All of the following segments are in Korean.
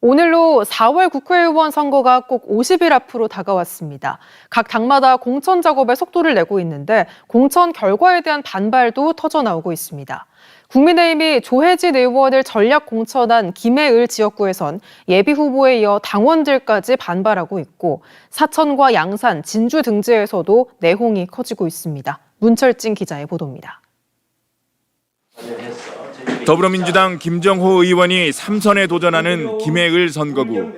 오늘로 4월 국회의원 선거가 꼭 50일 앞으로 다가왔습니다. 각 당마다 공천 작업에 속도를 내고 있는데 공천 결과에 대한 반발도 터져나오고 있습니다. 국민의힘이 조혜진 의원을 전략 공천한 김해을 지역구에선 예비후보에 이어 당원들까지 반발하고 있고 사천과 양산, 진주 등지에서도 내홍이 커지고 있습니다. 문철진 기자의 보도입니다. 더불어민주당 김정호 의원이 3선에 도전하는 김해을 선거구.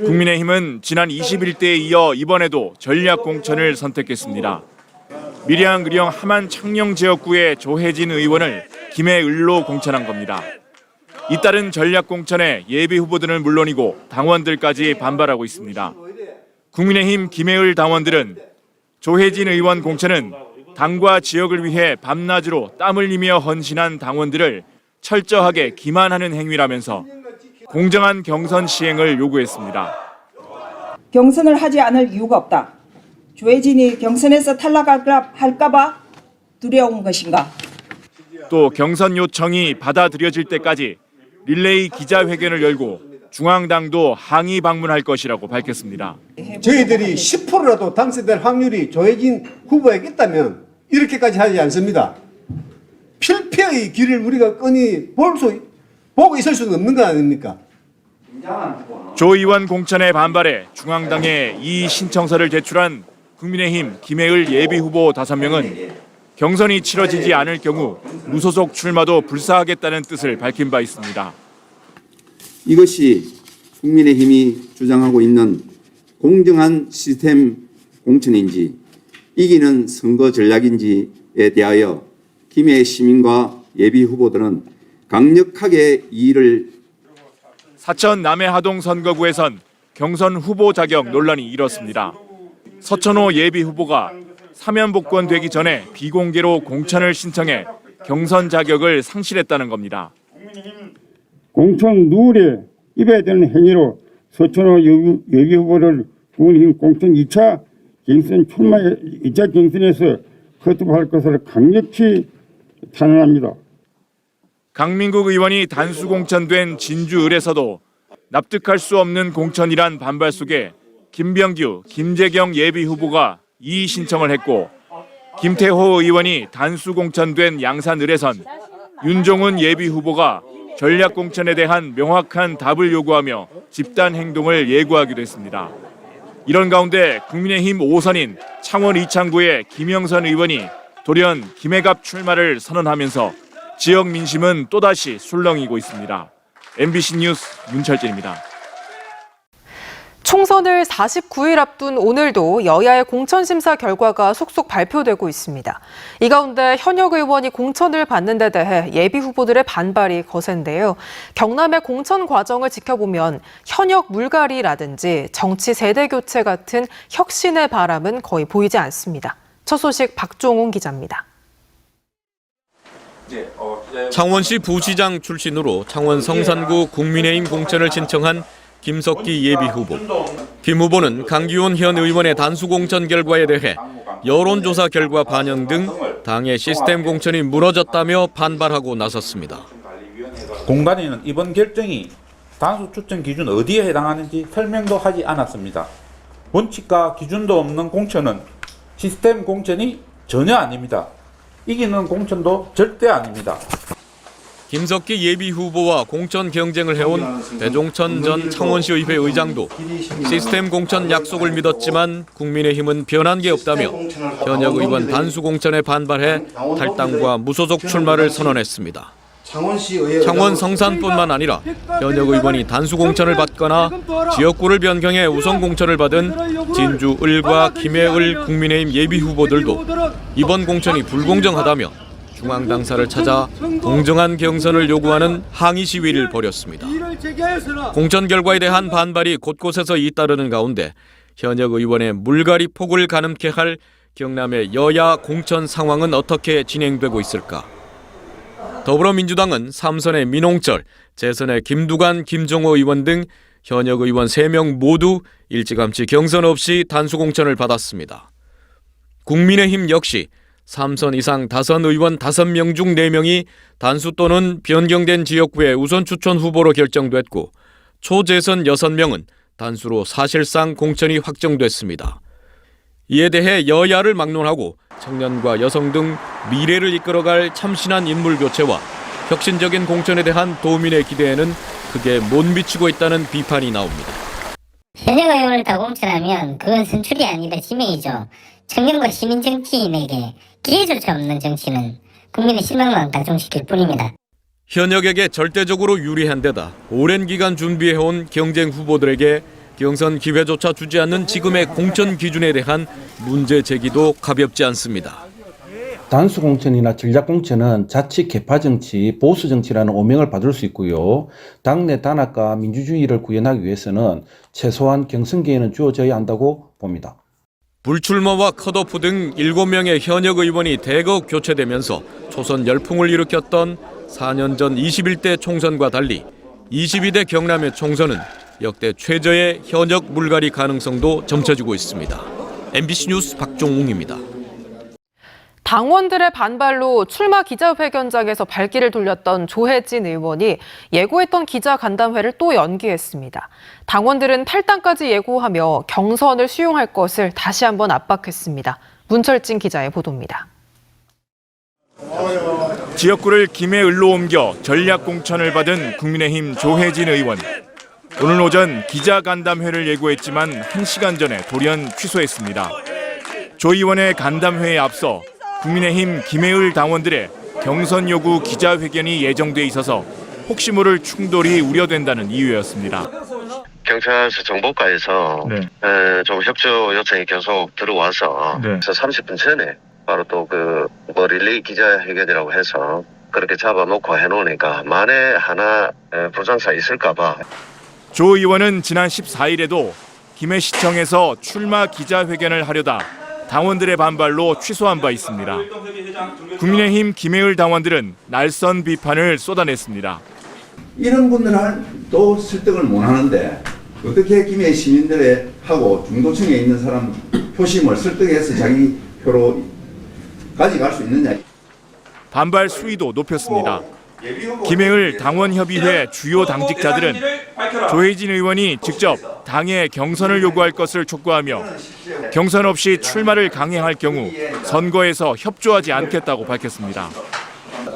국민의힘은 지난 21대에 이어 이번에도 전략 공천을 선택했습니다. 밀양, 의령, 함안, 창녕 지역구의 조혜진 의원을 김해을로 공천한 겁니다. 잇따른 전략 공천에 예비 후보들은 물론이고 당원들까지 반발하고 있습니다. 국민의힘 김해을 당원들은 조혜진 의원 공천은 당과 지역을 위해 밤낮으로 땀을 흘리며 헌신한 당원들을 철저하게 기만하는 행위라면서 공정한 경선 시행을 요구했습니다. 경선을 하지 않을 이유가 없다. 조혜진이 경선에서 탈락할까 봐 두려운 것인가? 또 경선 요청이 받아들여질 때까지 릴레이 기자회견을 열고 중앙당도 항의 방문할 것이라고 밝혔습니다. 저희들이 10%라도 당선될 확률이 조혜진 후보에게 있다면 이렇게까지 하지 않습니다. 필패의 길을 우리가 뻔히 보고 있을 수는 없는 거 아닙니까? 조 의원 공천에 반발해 중앙당에 이의 신청서를 제출한 국민의힘 김해을 예비후보 5명은 경선이 치러지지 않을 경우 무소속 출마도 불사하겠다는 뜻을 밝힌 바 있습니다. 이것이 국민의힘이 주장하고 있는 공정한 시스템 공천인지 이기는 선거 전략인지에 대하여 김해 시민과 예비 후보들은 강력하게 이의를. 사천 남해하동 선거구에선 경선 후보 자격 논란이 일었습니다. 서천호 예비 후보가 사면 복권되기 전에 비공개로 공천을 신청해 경선 자격을 상실했다는 겁니다. 공천 룰에 위배되는 행위로 서천호 예비 후보를 국민의힘 공천 2차 경선에서 거듭할 것을 강력히 탄원합니다. 강민국 의원이 단수 공천된 진주을에서도 납득할 수 없는 공천이란 반발 속에 김병규, 김재경 예비 후보가 이의 신청을 했고 김태호 의원이 단수 공천된 양산을에선 윤종훈 예비 후보가 전략 공천에 대한 명확한 답을 요구하며 집단 행동을 예고하기도 했습니다. 이런 가운데 국민의힘 5선인 창원 이창구의 김영선 의원이 돌연 김해갑 출마를 선언하면서 지역 민심은 또다시 술렁이고 있습니다. MBC 뉴스 문철진입니다. 총선을 49일 앞둔 오늘도 여야의 공천심사 결과가 속속 발표되고 있습니다. 이 가운데 현역 의원이 공천을 받는 데 대해 예비 후보들의 반발이 거센데요. 경남의 공천 과정을 지켜보면 현역 물갈이라든지 정치 세대 교체 같은 혁신의 바람은 거의 보이지 않습니다. 첫 소식 박종훈 기자입니다. 창원시 부시장 출신으로 창원 성산구 국민의힘 공천을 신청한 김석기 예비 후보. 김 후보는 강기훈 현 의원의 단수 공천 결과에 대해 여론조사 결과 반영 등 당의 시스템 공천이 무너졌다며 반발하고 나섰습니다. 공관위는 이번 결정이 단수 추천 기준 어디에 해당하는지 설명도 하지 않았습니다. 원칙과 기준도 없는 공천은 시스템 공천이 전혀 아닙니다. 이기는 공천도 절대 아닙니다. 김석기 예비 후보와 공천 경쟁을 해온 배종천 전 창원시의회 의장도 시스템 공천 약속을 믿었지만 국민의힘은 변한 게 없다며 현역 의원 단수 공천에 반발해 탈당과 무소속 출마를 선언했습니다. 창원 성산뿐만 아니라 현역 의원이 단수 공천을 받거나 지역구를 변경해 우선 공천을 받은 진주 을과 김해을 국민의힘 예비 후보들도 이번 공천이 불공정하다며 중앙 당사를 찾아 공정한 경선을 요구하는 항의 시위를 벌였습니다. 공천 결과에 대한 반발이 곳곳에서 잇따르는 가운데 현역 의원의 물갈이 폭을 가늠케 할 경남의 여야 공천 상황은 어떻게 진행되고 있을까? 더불어민주당은 3선의 민홍철, 재선의 김두관, 김정호 의원 등 현역 의원 3명 모두 일찌감치 경선 없이 단수 공천을 받았습니다. 국민의힘 역시 3선 이상 다선 의원 5명 중 4명이 단수 또는 변경된 지역구의 우선 추천 후보로 결정됐고 초재선 6명은 단수로 사실상 공천이 확정됐습니다. 이에 대해 여야를 막론하고 청년과 여성 등 미래를 이끌어갈 참신한 인물 교체와 혁신적인 공천에 대한 도민의 기대에는 크게 못 미치고 있다는 비판이 나옵니다. 현역 의원을 다 공천하면 그건 선출이 아니라 지명이죠. 청년과 시민 정치인에게 기회조차 없는 정치는 국민의 실망만 가중시킬 뿐입니다. 현역에게 절대적으로 유리한 데다 오랜 기간 준비해온 경쟁 후보들에게 경선 기회조차 주지 않는 지금의 공천 기준에 대한 문제 제기도 가볍지 않습니다. 단수 공천이나 전략 공천은 자칫 개파 정치, 보수 정치라는 오명을 받을 수 있고요. 당내 단합과 민주주의를 구현하기 위해서는 최소한 경선 기회는 주어져야 한다고 봅니다. 불출마와 컷오프 등 7명의 현역 의원이 대거 교체되면서 초선 열풍을 일으켰던 4년 전 21대 총선과 달리 22대 경남의 총선은 역대 최저의 현역 물갈이 가능성도 점쳐지고 있습니다. MBC 뉴스 박종웅입니다. 당원들의 반발로 출마 기자회견장에서 발길을 돌렸던 조혜진 의원이 예고했던 기자간담회를 또 연기했습니다. 당원들은 탈당까지 예고하며 경선을 수용할 것을 다시 한번 압박했습니다. 문철진 기자의 보도입니다. 지역구를 김해을로 옮겨 전략 공천을 받은 국민의힘 조혜진 의원. 오늘 오전 기자간담회를 예고했지만 1시간 전에 돌연 취소했습니다. 조 의원의 간담회에 앞서 국민의힘 김해을 당원들의 경선 요구 기자회견이 예정돼 있어서 혹시 모를 충돌이 우려된다는 이유였습니다. 경찰서 정보과에서 좀 협조 요청이 계속 들어와서 그래서 30분 전에 바로 또 릴레이 기자회견이라고 해서 그렇게 잡아놓고 해놓으니까 만에 하나 부상사 있을까봐. 조 의원은 지난 14일에도 김해시청에서 출마 기자회견을 하려다 당원들의 반발로 취소한 바 있습니다. 국민의힘 김해을 당원들은 날선 비판을 쏟아냈습니다. 이런 분들도 설득을 못 하는데 어떻게 김해 시민들의 하고 중도층에 있는 사람 표심을 설득해서 자기 표로 가져갈 수 있느냐. 반발 수위도 높였습니다. 김해을 당원협의회 주요 당직자들은 조혜진 의원이 직접 당에 경선을 요구할 것을 촉구하며 경선 없이 출마를 강행할 경우 선거에서 협조하지 않겠다고 밝혔습니다.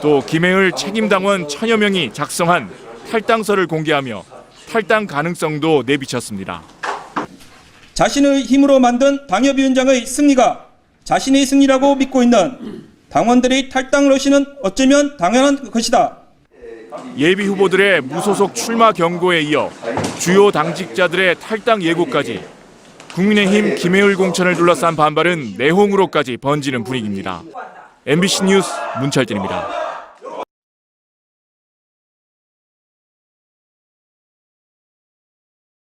또 김해을 책임당원 1000여 명이 작성한 탈당서를 공개하며 탈당 가능성도 내비쳤습니다. 자신의 힘으로 만든 당협위원장의 승리가 자신의 승리라고 믿고 있는 당원들의 탈당 러시는 어쩌면 당연한 것이다. 예비 후보들의 무소속 출마 경고에 이어 주요 당직자들의 탈당 예고까지 국민의힘 김해을 공천을 둘러싼 반발은 내홍으로까지 번지는 분위기입니다. MBC 뉴스 문철진입니다.